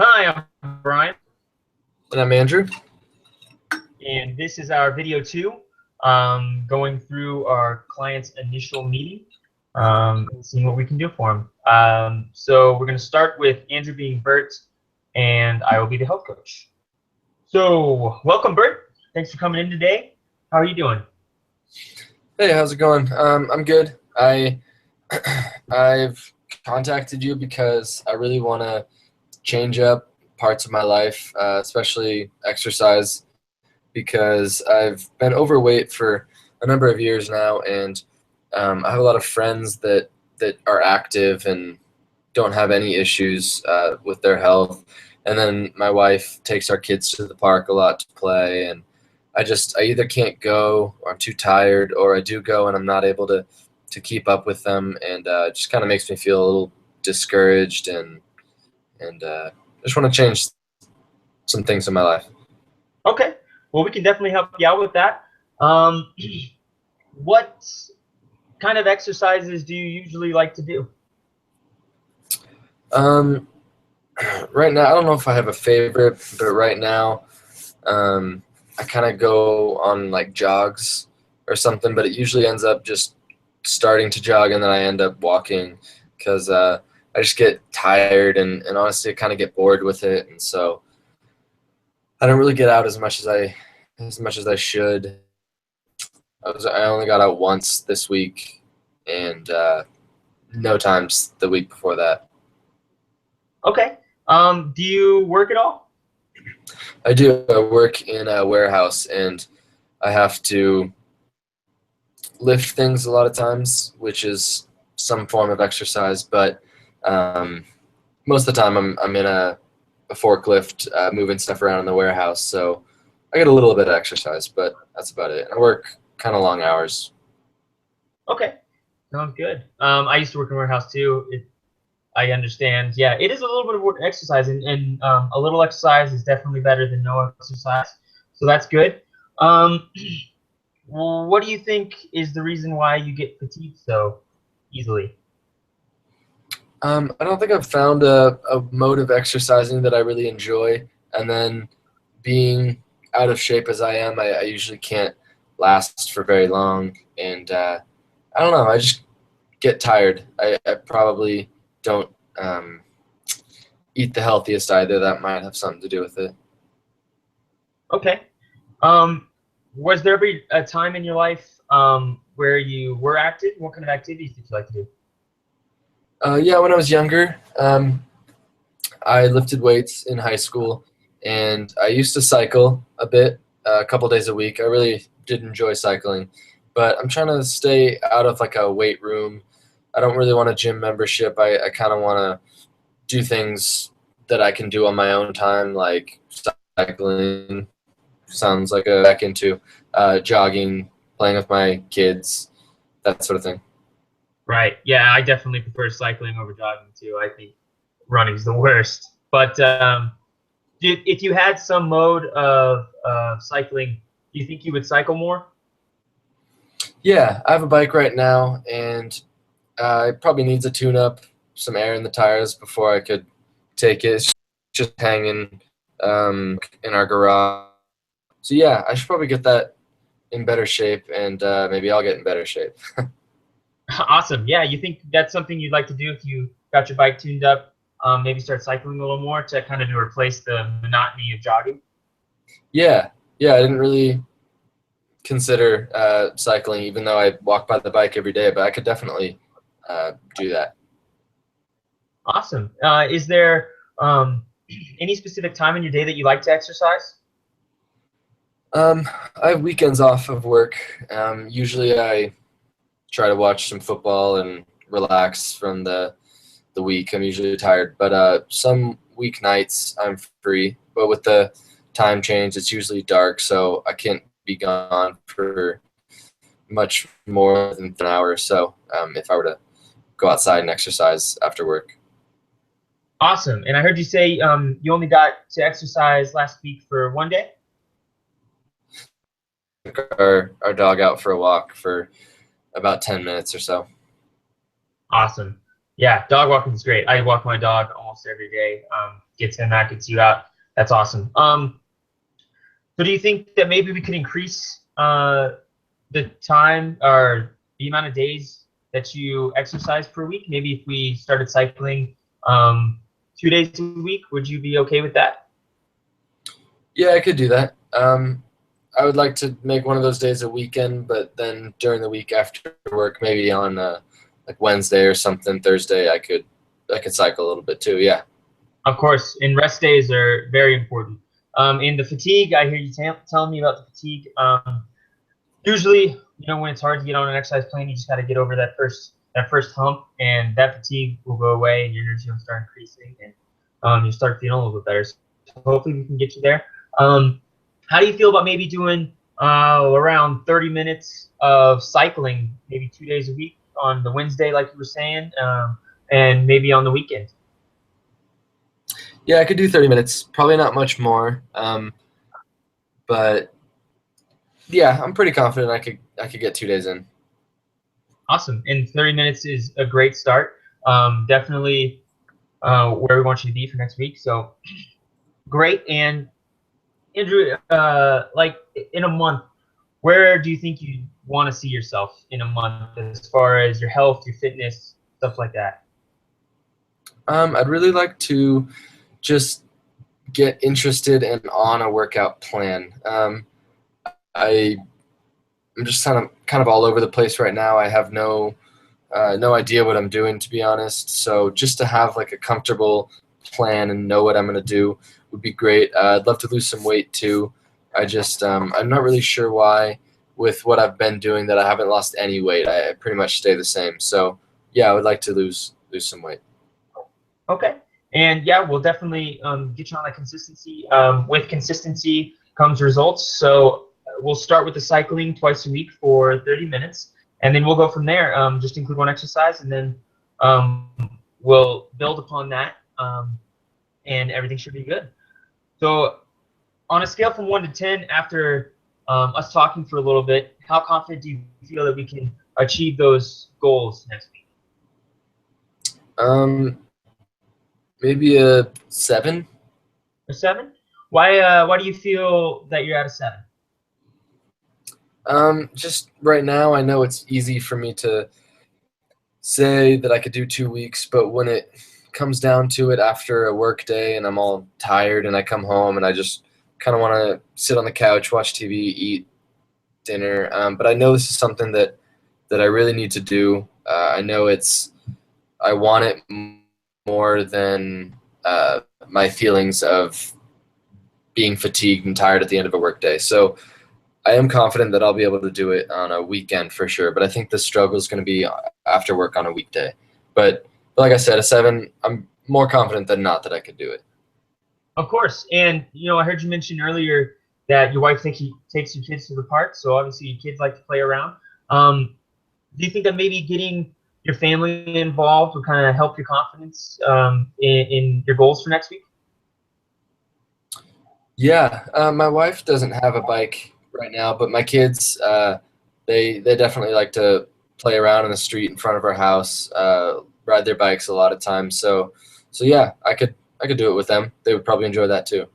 Hi, I'm Brian, And I'm Andrew. and this is our video two, going through our client's initial meeting, and seeing what we can do for him. So we're going to start with Andrew being Bert, and I will be the health coach. So welcome, Bert. Thanks for coming in today. How are you doing? Hey, how's it going? I'm good. I've contacted you because I really want to change up parts of my life, especially exercise, because I've been overweight for a number of years now, and I have a lot of friends that are active and don't have any issues with their health. And then my wife takes our kids to the park a lot to play, and I either can't go, or I'm too tired, or I do go and I'm not able to keep up with them, and it just kind of makes me feel a little discouraged, and just want to change some things in my life. Okay. Well, we can definitely help you out with that. Um, what kind of exercises do you usually like to do? Um, right now, I don't know if I have a favorite, but right now, I kind of go on like jogs or something, but it usually ends up just starting to jog and then I end up walking because I just get tired and honestly I kind of get bored with it, and so I don't really get out as much as I should. I only got out once this week, and no times the week before that. Okay. Do you work at all? I do. I work in a warehouse, and I have to lift things a lot of times, which is some form of exercise. But um, most of the time, I'm in a forklift moving stuff around in the warehouse, so I get a little bit of exercise, but that's about it. I work kind of long hours. Okay. Sounds good. I used to work in a warehouse too. I understand. Yeah, it is a little bit of work exercise, and a little exercise is definitely better than no exercise. So that's good. Um, what do you think is the reason why you get fatigued so easily? I don't think I've found a mode of exercising that I really enjoy, and then being out of shape as I am, I usually can't last for very long, and I don't know. I just get tired. I probably don't eat the healthiest either. That might have something to do with it. Okay. Um, was there ever a time in your life where you were active? What kind of activities did you like to do? Yeah, when I was younger, I lifted weights in high school, and I used to cycle a bit, a couple days a week. I really did enjoy cycling, but I'm trying to stay out of like a weight room. I don't really want a gym membership. I kind of want to do things that I can do on my own time, like cycling. Sounds like a back into jogging, playing with my kids, that sort of thing. Right. Yeah, I definitely prefer cycling over jogging too. I think running's the worst. But if you had some mode of cycling, do you think you would cycle more? Yeah, I have a bike right now, and it probably needs a tune-up, some air in the tires before I could take it. It's just hanging in our garage. So yeah, I should probably get that in better shape, and maybe I'll get in better shape. Awesome. Yeah, you think that's something you'd like to do if you got your bike tuned up? Maybe start cycling a little more to kind of to replace the monotony of jogging. Yeah, yeah, I didn't really consider cycling, even though I walk by the bike every day, but I could definitely do that. Awesome. Is there any specific time in your day that you like to exercise? Um, I have weekends off of work. Usually I try to watch some football and relax from the week. I'm usually tired, but some weeknights I'm free. But with the time change, it's usually dark, so I can't be gone for much more than an hour or so. If I were to go outside and exercise after work, Awesome. And I heard you say you only got to exercise last week for one day. took our dog out for a walk for about 10 minutes or so. Awesome. Yeah, dog walking is great. I walk my dog almost almost every day. Gets in, that gets you out. That's awesome. So do you think that maybe we could increase the time or the amount of days that you exercise per week? Maybe if we started cycling 2 days a week, would you be okay with that? Yeah, I could do that. I would like to make one of those days a weekend, but then during the week after work, maybe on like Wednesday or something, Thursday, I could cycle a little bit too. Yeah. Of course, and rest days are very important. In the fatigue, I hear you telling me about the fatigue. Usually, when it's hard to get on an exercise plan, you just got to get over that first hump, and that fatigue will go away, and your energy will start increasing, and you start feeling a little bit better. So hopefully, we can get you there. How do you feel about maybe doing around 30 minutes of cycling, maybe 2 days a week on the Wednesday, like you were saying, and maybe on the weekend? Yeah, I could do 30 minutes. Probably not much more. But yeah, I'm pretty confident I could get 2 days in. Awesome. And 30 minutes is a great start. Definitely where we want you to be for next week. So great. And Andrew, like in a month, where do you think you want to see yourself in a month as far as your health, your fitness, stuff like that? I'd really like to just get interested and on a workout plan. I'm just kind of all over the place right now. I have no idea what I'm doing, to be honest. So just to have like a comfortable plan and know what I'm going to do would be great. I'd love to lose some weight too. I'm not really sure why with what I've been doing that I haven't lost any weight. I pretty much stay the same. So yeah, I would like to lose some weight. Okay. And yeah, we'll definitely get you on that consistency. With consistency comes results. So we'll start with the cycling twice a week for 30 minutes, and then we'll go from there. Just include one exercise, and then we'll build upon that, and everything should be good. So on a scale from 1 to 10, after us talking for a little bit, how confident do you feel that we can achieve those goals next week? Maybe a 7. A 7? Why do you feel that you're at a 7? Just right now, I know it's easy for me to say that I could do 2 weeks, but when it comes down to it after a work day and I'm all tired and I come home and I just kind of want to sit on the couch, watch TV, eat dinner. But I know this is something that I really need to do. I know I want it more than my feelings of being fatigued and tired at the end of a workday. So I am confident that I'll be able to do it on a weekend for sure. But I think the struggle is going to be after work on a weekday. But like I said, a 7, I'm more confident than not that I could do it. Of course. And, I heard you mention earlier that your wife takes your kids to the park. So obviously your kids like to play around. Do you think that maybe getting your family involved will kind of help your confidence in your goals for next week? Yeah, my wife doesn't have a bike right now, but my kids, they definitely like to play around in the street in front of our house, ride their bikes a lot of times. So yeah, I could do it with them. They would probably enjoy that too.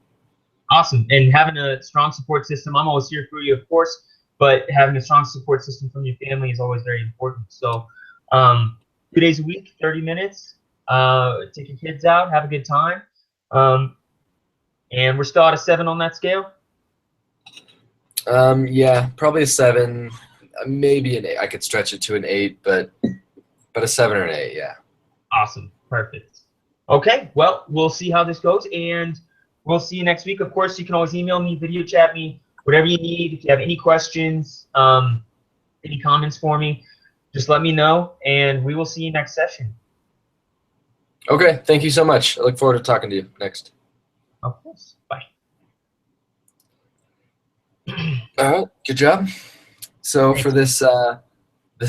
Awesome. And having a strong support system, I'm always here for you, of course, but having a strong support system from your family is always very important. So 2 days a week, 30 minutes, take your kids out, have a good time. And we're still at a 7 on that scale? Yeah, probably a 7, maybe an 8. I could stretch it to an 8, but a 7 or an 8, yeah. Awesome. Perfect. Okay, well, we'll see how this goes, and we'll see you next week. Of course, you can always email me, video chat me, whatever you need. If you have any questions, any comments for me, just let me know, and we will see you next session. Okay, thank you so much. I look forward to talking to you next. Of course. Bye. All right, good job. So for this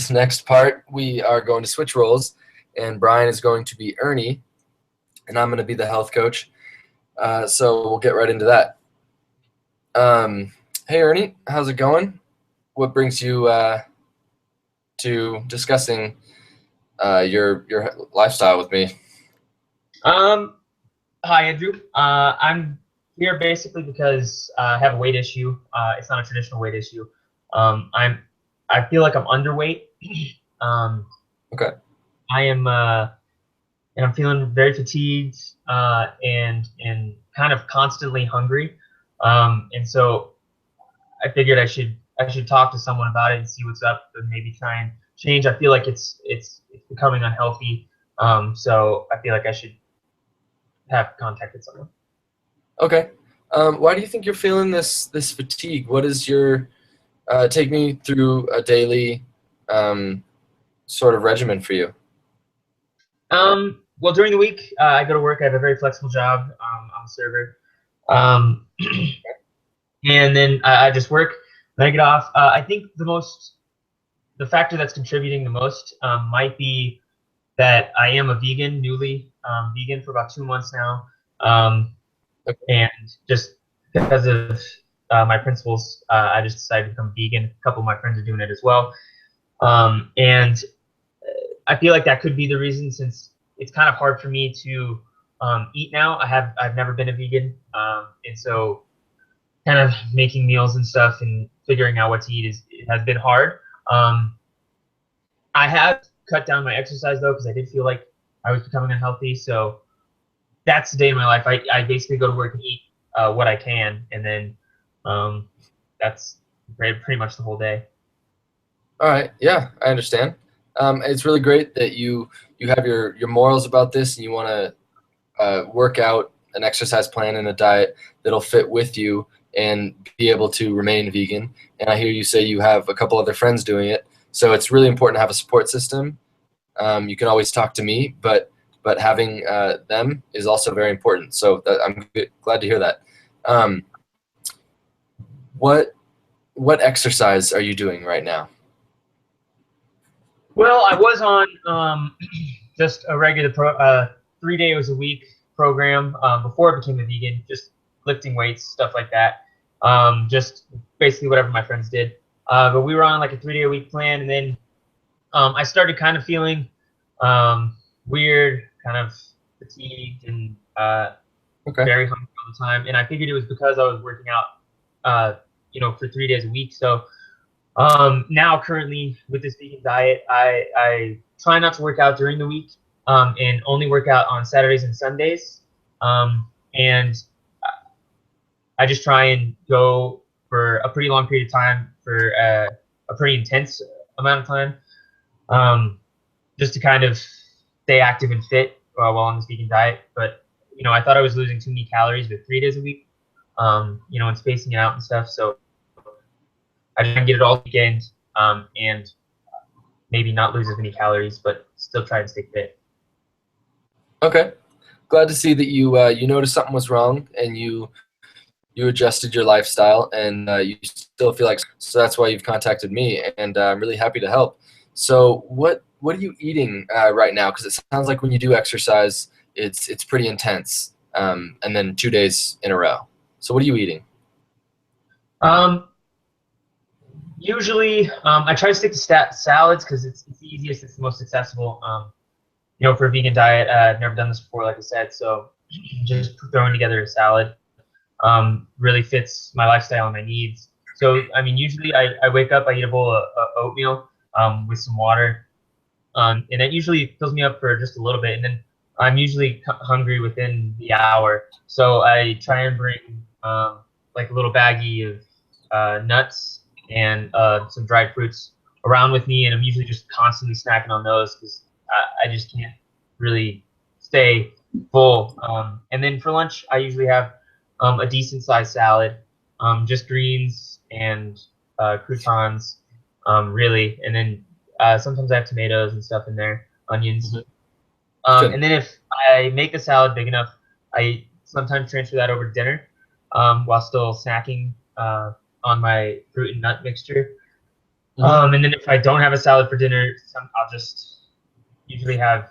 next part, we are going to switch roles, and Brian is going to be Ernie, and I'm going to be the health coach. So we'll get right into that. Hey, Ernie, how's it going? What brings you to discussing your lifestyle with me? Hi, Andrew. I'm here basically because I have a weight issue. It's not a traditional weight issue. I feel like I'm underweight. Um, Okay. I am, and I'm feeling very fatigued, and kind of constantly hungry. And so I figured I should talk to someone about it and see what's up, and maybe try and change. I feel like it's becoming unhealthy. So I feel like I should have contacted someone. Okay. Why do you think you're feeling this fatigue? What is your take me through a daily sort of regimen for you? Well, during the week, I go to work. I have a very flexible job. I'm a server. Um, and then I just work. Then I get off. I think the factor that's contributing the most might be that I am a vegan, newly vegan for about 2 months now. Um, Okay. and just because of my principles, I just decided to become vegan. A couple of my friends are doing it as well. And I feel like that could be the reason, since it's kind of hard for me to eat now. I've never been a vegan, and so kind of making meals and stuff and figuring out what to eat it has been hard. Um, I have cut down my exercise though, because I did feel like I was becoming unhealthy. So that's the day in my life. I basically go to work and eat what I can, and then um, that's pretty much the whole day. All right. Yeah, I understand. It's really great that you have your morals about this, and you want to work out an exercise plan and a diet that'll fit with you and be able to remain vegan. And I hear you say you have a couple other friends doing it, so it's really important to have a support system. You can always talk to me, but having them is also very important. So I'm glad to hear that. Um, what what exercise are you doing right now? Well, I was on just a regular 3 days a week program before I became a vegan, just lifting weights, stuff like that. Just basically whatever my friends did. But we were on like a 3 day a week plan, and then I started kind of feeling weird, kind of fatigued, and Okay. very hungry all the time. And I figured it was because I was working out, for 3 days a week. So now currently with this vegan diet, I try not to work out during the week, and only work out on Saturdays and Sundays. And I just try and go for a pretty long period of time for a pretty intense amount of time, just to kind of stay active and fit while on this vegan diet. But I thought I was losing too many calories with 3 days a week, and spacing it out and stuff. So I try and get it all weekend, and maybe not lose as many calories, but still try and stay fit. Okay. Glad to see that you noticed something was wrong and you adjusted your lifestyle and you still feel like so that's why you've contacted me and I'm really happy to help. So what are you eating right now? Because it sounds like when you do exercise, it's pretty intense, and then 2 days in a row. So what are you eating? Um, Usually, I try to stick to salads because it's the easiest, it's the most accessible. For a vegan diet, I've never done this before, like I said, so just throwing together a salad really fits my lifestyle and my needs. So, I mean, usually I wake up, I eat a bowl of oatmeal with some water, and that usually fills me up for just a little bit, and then I'm usually hungry within the hour. So I try and bring like a little baggie of nuts and some dried fruits around with me, and I'm usually just constantly snacking on those because I just can't really stay full. And then for lunch, I usually have a decent sized salad, just greens and croutons, really, and then sometimes I have tomatoes and stuff in there, onions. Good. And then if I make a salad big enough, I sometimes transfer that over to dinner, while still snacking on my fruit and nut mixture. And then if I don't have a salad for dinner, I'll just usually have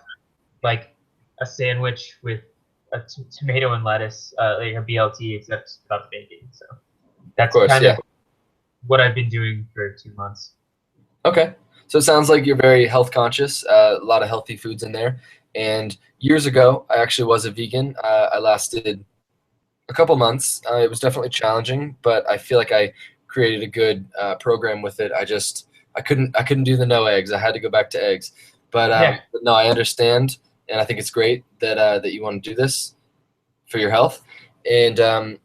like a sandwich with a tomato and lettuce, like a BLT, except without the bacon. So Of that's course, kind yeah. of what I've been doing for 2 months. Okay. So it sounds like you're very health conscious, a lot of healthy foods in there, and years ago, I actually was a vegan. I lasted a couple months. It was definitely challenging, but I feel like I created a good program with it. I couldn't do the no eggs. I had to go back to eggs. Yeah. But no, I understand, and I think it's great that that you want to do this for your health. And I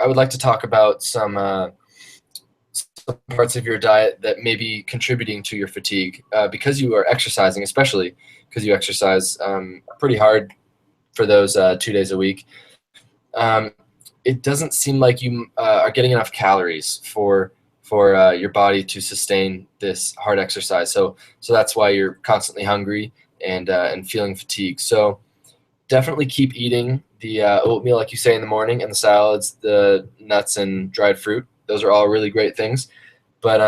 would like to talk about some parts of your diet that may be contributing to your fatigue because you are exercising, especially because you exercise pretty hard for those 2 days a week. It doesn't seem like you are getting enough calories for your body to sustain this hard exercise. So that's why you're constantly hungry and feeling fatigued. So definitely keep eating the oatmeal, like you say, in the morning, and the salads, the nuts, and dried fruit. Those are all really great things. But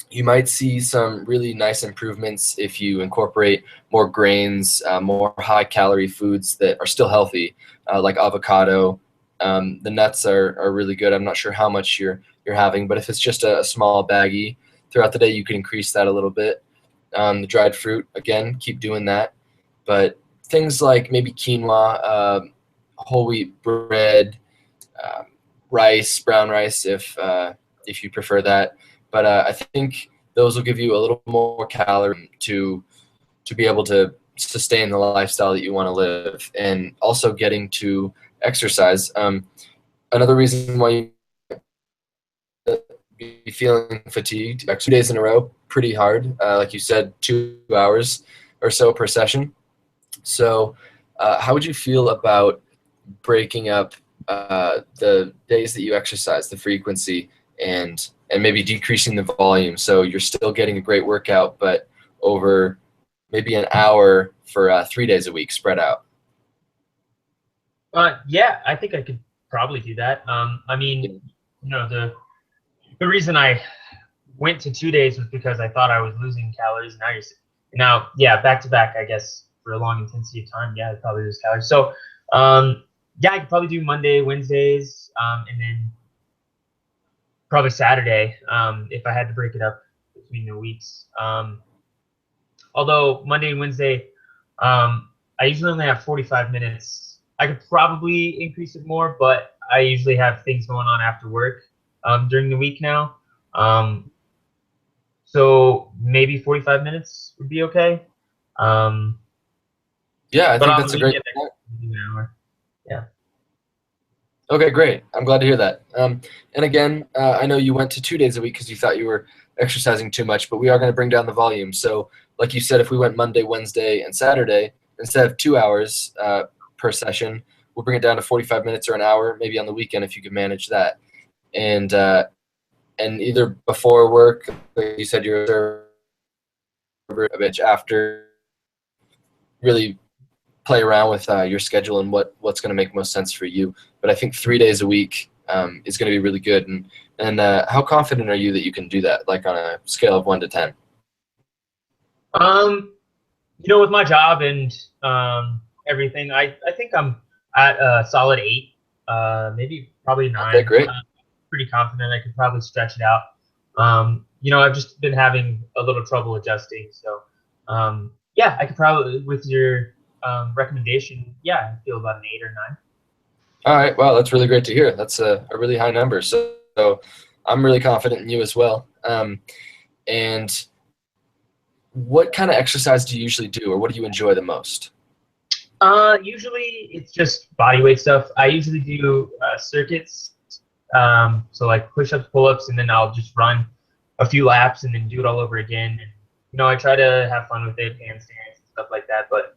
you might see some really nice improvements if you incorporate more grains, more high-calorie foods that are still healthy, like avocado. The nuts are really good. I'm not sure how much you're having, but if it's just a small baggie throughout the day, you can increase that a little bit. The dried fruit, again, keep doing that. But things like maybe quinoa, whole wheat bread, rice, brown rice, if you prefer that. But I think those will give you a little more calorie to be able to sustain the lifestyle that you want to live, and also getting to exercise. Another reason why you be feeling fatigued 2 days in a row, pretty hard. Like you said, 2 hours or so per session. So how would you feel about breaking up the days that you exercise, the frequency, and maybe decreasing the volume, so you're still getting a great workout, but over maybe an hour for 3 days a week spread out? Yeah, I think I could probably do that. I mean, the reason I went to 2 days was because I thought I was losing calories. Now, yeah, back to back, I guess, for a long intensity of time, yeah, I'd probably lose calories. So, yeah, I could probably do Monday, Wednesdays, and then probably Saturday, if I had to break it up between the weeks. Although Monday and Wednesday, I usually only have 45 minutes. I could probably increase it more, but I usually have things going on after work during the week now. So maybe 45 minutes would be okay. Yeah, I But think on that's the a great weekend, point. I can do an hour. Yeah. Okay, great. I'm glad to hear that. And again, I know you went to 2 days a week because you thought you were exercising too much, but we are going to bring down the volume. So, like you said, if we went Monday, Wednesday, and Saturday, instead of 2 hours per session, we'll bring it down to 45 minutes or an hour, maybe on the weekend if you can manage that. And either before work, like you said, you're a bit after, really play around with your schedule and what's going to make most sense for you. But I think 3 days a week is going to be really good. And how confident are you that you can do that, like on a scale of 1 to 10? With my job and everything, I think I'm at a solid 8, maybe probably 9. Okay, great. Pretty confident I could probably stretch it out. I've just been having a little trouble adjusting. So, yeah, I could probably, with your recommendation, yeah, I feel about an 8 or 9. All right. Well, that's really great to hear. That's a really high number. So I'm really confident in you as well. And what kind of exercise do you usually do, or what do you enjoy the most? Usually it's just body weight stuff. I usually do circuits. So like push-ups, pull-ups, and then I'll just run a few laps and then do it all over again. And, I try to have fun with it, handstands and stuff like that. But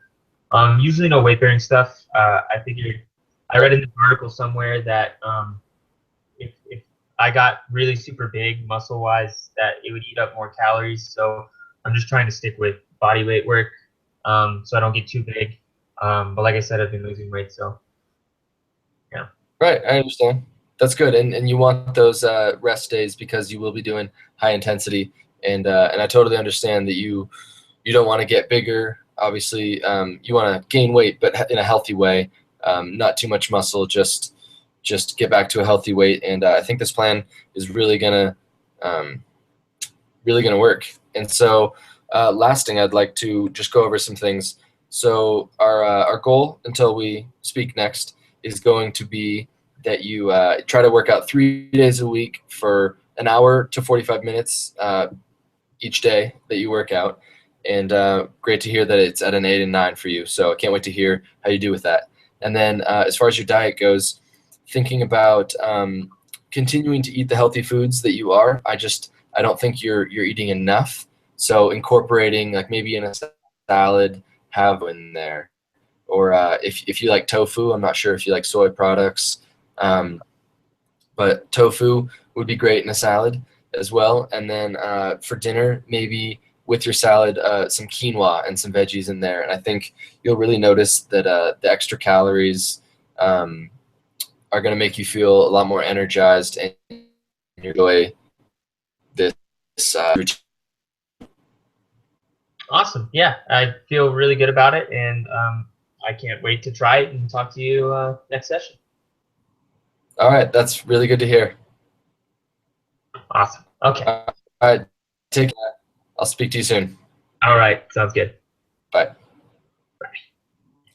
usually no weight-bearing stuff. I read in an article somewhere that if I got really super big muscle-wise, that it would eat up more calories. So I'm just trying to stick with body weight work, so I don't get too big. But like I said, I've been losing weight, so yeah. Right, I understand. That's good, and you want those rest days because you will be doing high intensity, and I totally understand that you don't want to get bigger. Obviously, you want to gain weight, but in a healthy way, not too much muscle. Just get back to a healthy weight, and I think this plan is really gonna work. And so, last thing, I'd like to just go over some things So our goal until we speak next is going to be that you try to work out 3 days a week for an hour to 45 minutes each day that you work out. And great to hear that it's at an 8 and 9 for you. So I can't wait to hear how you do with that. And then as far as your diet goes, thinking about continuing to eat the healthy foods that you are. I don't think you're eating enough. So incorporating like maybe in a salad, have in there, or if you like tofu, I'm not sure if you like soy products, but tofu would be great in a salad as well. And then for dinner, maybe with your salad, some quinoa and some veggies in there. And I think you'll really notice that the extra calories are going to make you feel a lot more energized and enjoy this routine. Awesome. Yeah, I feel really good about it, and I can't wait to try it and talk to you next session. All right, that's really good to hear. Awesome. Okay. All right, take care. I'll speak to you soon. All right, sounds good. Bye.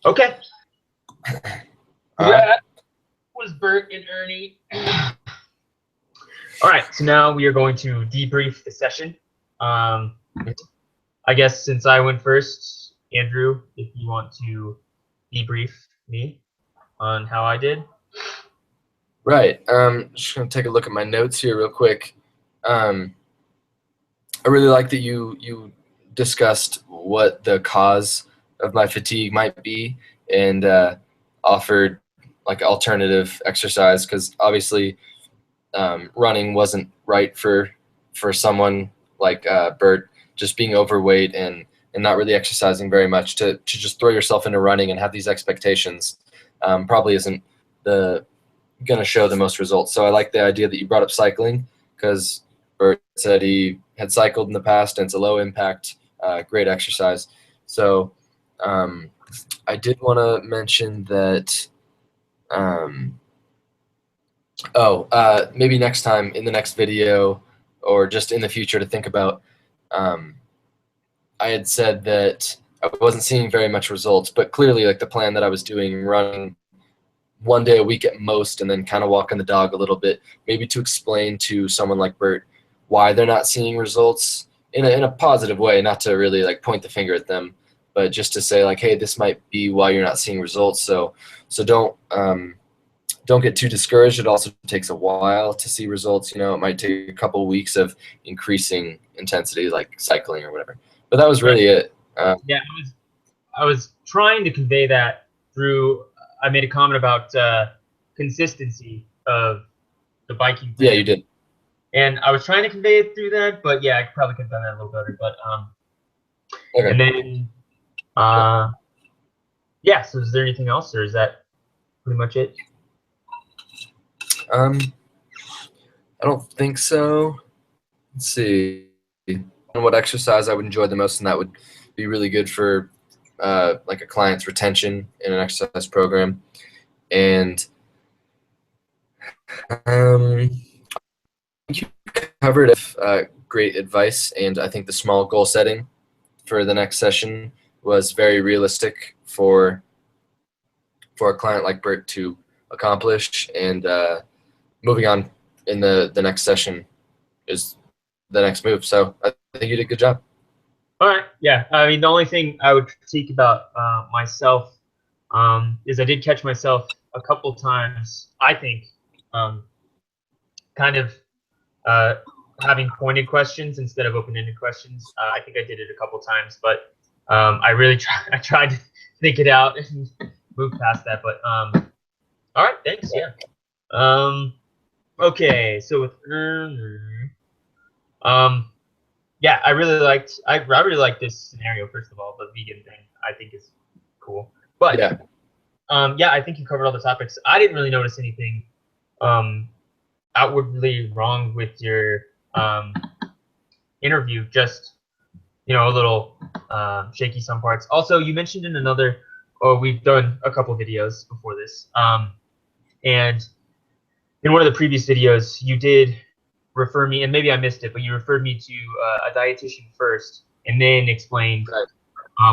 Okay. All right. That was Bert and Ernie. All right, so now we are going to debrief the session. I guess since I went first, Andrew, if you want to debrief me on how I did. Right. Just gonna take a look at my notes here real quick. I really like that you discussed what the cause of my fatigue might be and offered like alternative exercise, because obviously running wasn't right for someone like Bert, just being overweight and not really exercising very much. To just throw yourself into running and have these expectations probably isn't going to show the most results. So I like the idea that you brought up cycling, because Bert said he had cycled in the past and it's a low impact, great exercise. So I did want to mention that maybe next time in the next video or just in the future to think about, I had said that I wasn't seeing very much results, but clearly like the plan that I was doing, running 1 day a week at most and then kind of walking the dog a little bit, maybe to explain to someone like Bert why they're not seeing results in a positive way, not to really like point the finger at them, but just to say like, hey, this might be why you're not seeing results. So don't get too discouraged. It also takes a while to see results. You know, it might take a couple of weeks of increasing intensity, like cycling or whatever. But that was really it. Yeah, I was trying to convey that through. I made a comment about consistency of the biking. Yeah, you did. And I was trying to convey it through that, but yeah, I probably could have done that a little better. But Okay. and then yeah. So is there anything else, or is that pretty much it? I don't think so. Let's see. What exercise I would enjoy the most, and that would be really good for like a client's retention in an exercise program. And you covered great advice, and I think the small goal setting for the next session was very realistic for a client like Bert to accomplish. And moving on in the next session is the next move. So I think you did a good job. All right. Yeah. I mean, the only thing I would critique about myself is I did catch myself a couple times, I think, kind of having pointed questions instead of open-ended questions. I think I did it a couple times, but I really tried to think it out and move past that. But all right. Thanks. Yeah. Okay. So with yeah, I really liked this scenario. First of all, the vegan thing I think is cool. But Yeah. Yeah, I think you covered all the topics. I didn't really notice anything outwardly wrong with your interview. Just a little shaky some parts. Also, you mentioned in another. Oh, we've done a couple videos before this. And in one of the previous videos, you did refer me, and maybe I missed it, but you referred me to a dietitian first, and then explained Right.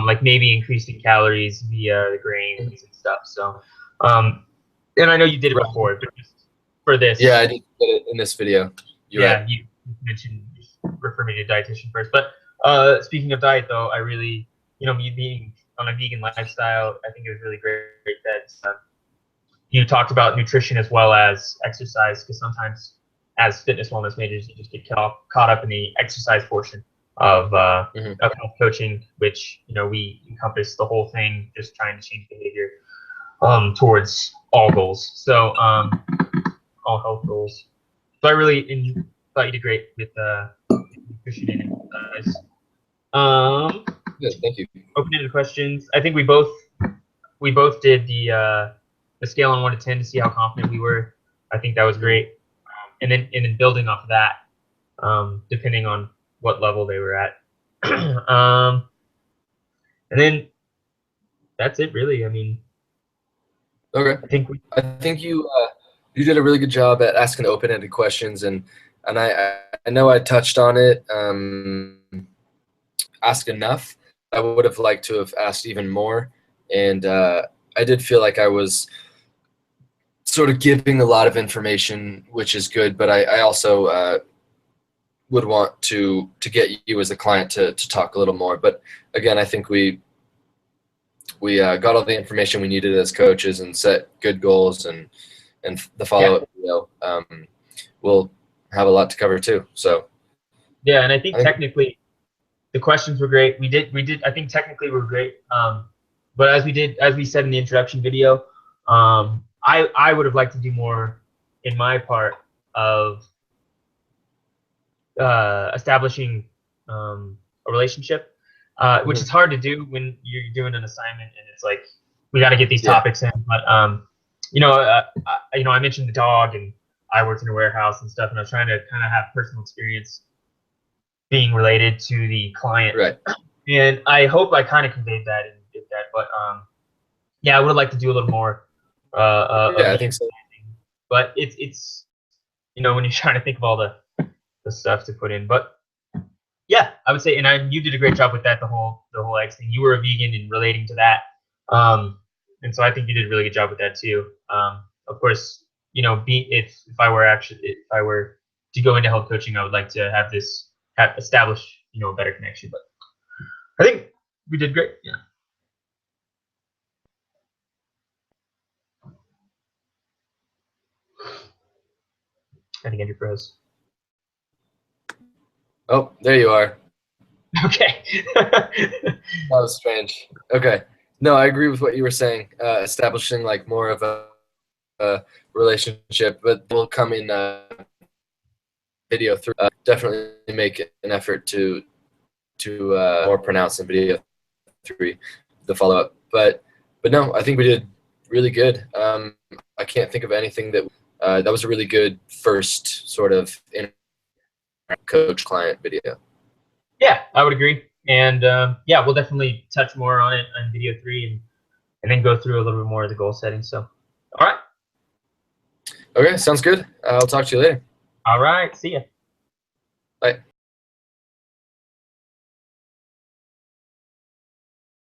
like maybe increasing calories via the grains and stuff. So, and I know you did it Right. before, but just for this, Yeah, I did get it in this video. You're yeah, right. you mentioned just refer me to a dietitian first. But speaking of diet, though, I really, me being on a vegan lifestyle, I think it was really great that you talked about nutrition as well as exercise, because sometimes as fitness wellness majors, you just get caught up in the exercise portion of of health coaching, which we encompass the whole thing, just trying to change behavior towards all goals. So all health goals. So I really thought you did great with nutrition and exercise. Good, thank you. Open-ended questions. I think we both did the scale on 1 to 10 to see how confident we were. I think that was great. And then building off of that, depending on what level they were at. And then that's it, really. I mean, Okay. I think you did a really good job at asking open-ended questions, and I know I touched on it. Ask enough. I would have liked to have asked even more, and I did feel like I was sort of giving a lot of information, which is good. But I also would want to get you as a client to talk a little more. But again, I think we got all the information we needed as coaches and set good goals, and the follow-up video we'll have a lot to cover too. So yeah, and I think technically the questions were great. We did. I think technically we're great. But as we said in the introduction video, I would have liked to do more in my part of establishing a relationship, which is hard to do when you're doing an assignment and it's like we got to get these topics in. But I mentioned the dog, and I worked in a warehouse and stuff, and I was trying to kind of have personal experience being related to the client. Right. And I hope I kind of conveyed that and did that. But yeah, I would like to do a little more. I think so. But it's when you're trying to think of all the stuff to put in. But yeah, I would say, and you did a great job with that, the whole eggs thing. You were a vegan and relating to that. And so I think you did a really good job with that too. Of course, if I were to go into health coaching, I would like to have establish a better connection. But I think we did great. Yeah. I think Andrew froze. Oh, there you are. Okay. That was strange. Okay. No, I agree with what you were saying. Establishing like more of a relationship, but we'll come in video 3. Definitely make an effort to more pronounce in video 3, the follow-up. But no, I think we did really good. I can't think of anything that was a really good first sort of coach-client video. Yeah, I would agree. And yeah, we'll definitely touch more on it on video 3 and then go through a little bit more of the goal setting. So, all right. Okay, sounds good. I'll talk to you later. All right, see ya.